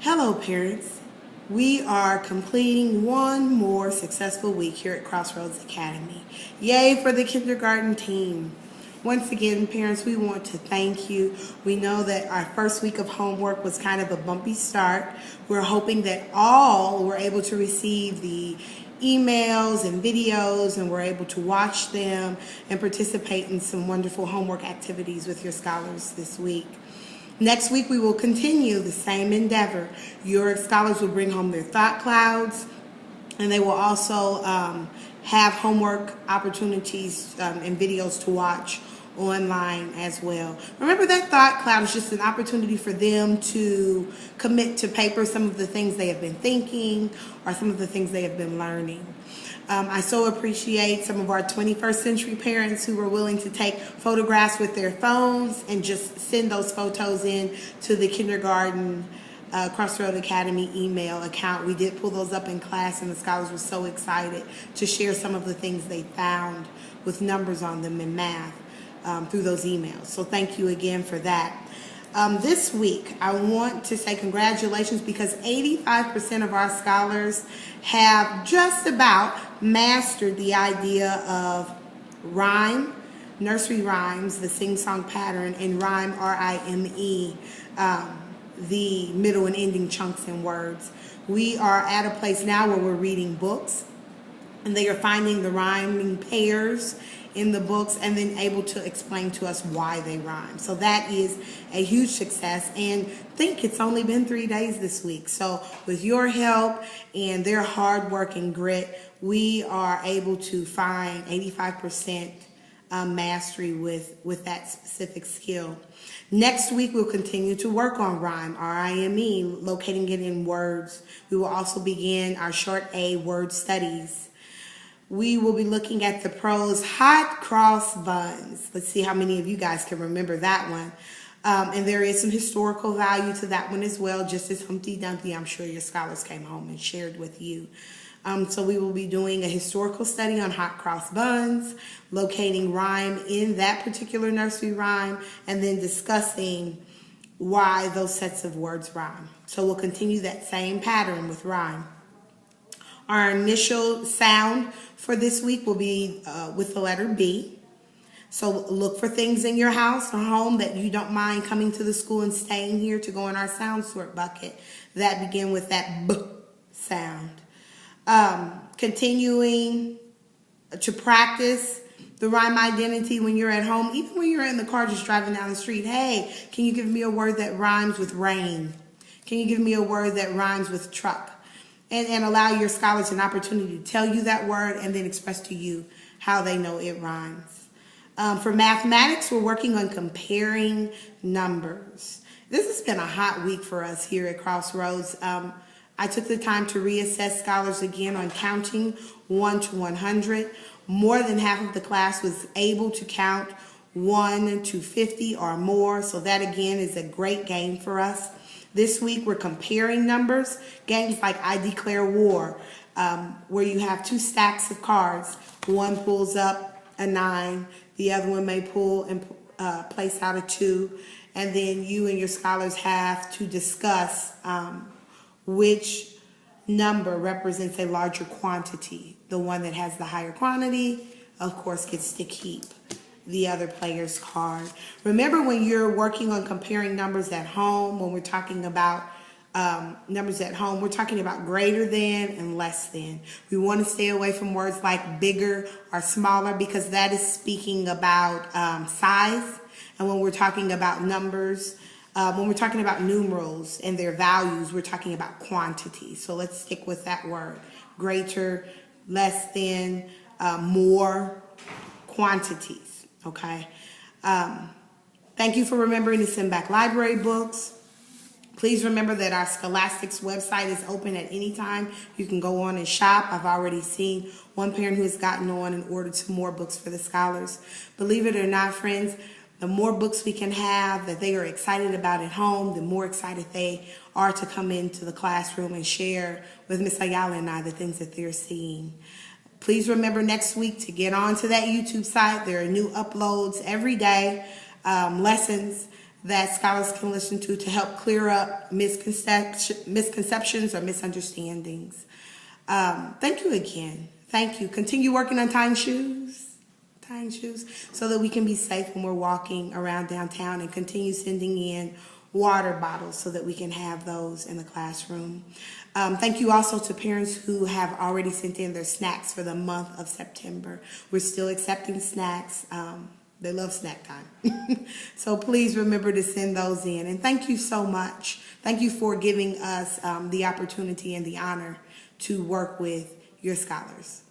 Hello parents, we are completing one more successful week here at Crossroads Academy. Yay for the kindergarten team. Once again, parents, we want to thank you. We know that our first week of homework was kind of a bumpy start. We're hoping that all were able to receive the emails and videos and were able to watch them and participate in some wonderful homework activities with your scholars this week. Next week, we will continue the same endeavor. Your scholars will bring home their thought clouds, and they will also have homework opportunities and videos to watch online as well. Remember, that thought cloud is just an opportunity for them to commit to paper some of the things they have been thinking or some of the things they have been learning. I so appreciate some of our 21st century parents who were willing to take photographs with their phones and just send those photos in to the kindergarten Crossroad Academy email account. We did pull those up in class, and the scholars were so excited to share some of the things they found with numbers on them in math through those emails. So thank you again for that. This week, I want to say congratulations because 85% of our scholars have just about mastered the idea of rhyme, nursery rhymes, the sing-song pattern, and rhyme, R-I-M-E, the middle and ending chunks and words. We are at a place now where we're reading books, and they are finding the rhyming pairs in the books and then able to explain to us why they rhyme. So that is a huge success, and think it's only been 3 days this week. So with your help and their hard work and grit, we are able to find 85% mastery with that specific skill. Next week, we'll continue to work on rhyme, R-I-M-E, locating it in words. We will also begin our short A word studies. We will be looking at the prose hot cross buns. Let's see how many of you guys can remember that one. And there is some historical value to that one as well, just as Humpty Dumpty, I'm sure your scholars came home and shared with you. So we will be doing a historical study on hot cross buns, locating rhyme in that particular nursery rhyme, and then discussing why those sets of words rhyme. So we'll continue that same pattern with rhyme. Our initial sound for this week will be with the letter B. So look for things in your house or home that you don't mind coming to the school and staying here to go in our sound sort bucket that begin with that B sound. Continuing to practice the rhyme identity when you're at home, even when you're in the car just driving down the street. Hey, can you give me a word that rhymes with rain? Can you give me a word that rhymes with truck? And allow your scholars an opportunity to tell you that word and then express to you how they know it rhymes. For mathematics, we're working on comparing numbers. This has been a hot week for us here at Crossroads. I took the time to reassess scholars again on counting 1 to 100. More than half of the class was able to count 1 to 50 or more, so that again is a great gain for us. This week, we're comparing numbers, games like I Declare War, where you have 2 stacks of cards. One pulls up a 9, the other one may pull and place out a 2, and then you and your scholars have to discuss which number represents a larger quantity. The one that has the higher quantity, of course, gets to keep the other player's card. Remember, when you're working on comparing numbers at home, when we're talking about numbers at home, we're talking about greater than and less than. We want to stay away from words like bigger or smaller because that is speaking about size. And when we're talking about numbers, when we're talking about numerals and their values, we're talking about quantity. So let's stick with that word. Greater, less than, more, quantities. Okay. Thank you for remembering to send back library books. Please remember that our Scholastics website is open at any time. You can go on and shop. I've already seen one parent who has gotten on and ordered some more books for the scholars. Believe it or not, friends, the more books we can have that they are excited about at home, the more excited they are to come into the classroom and share with Miss Ayala and I the things that they're seeing. Please remember next week to get onto that YouTube site. There are new uploads every day, lessons that scholars can listen to help clear up misconceptions or misunderstandings. Thank you again. Thank you. Continue working on tying shoes, so that we can be safe when we're walking around downtown, and continue sending in water bottles so that we can have those in the classroom. Thank you also to parents who have already sent in their snacks for the month of September. We're still accepting snacks. They love snack time. So please remember to send those in. And thank you so much. Thank you for giving us the opportunity and the honor to work with your scholars.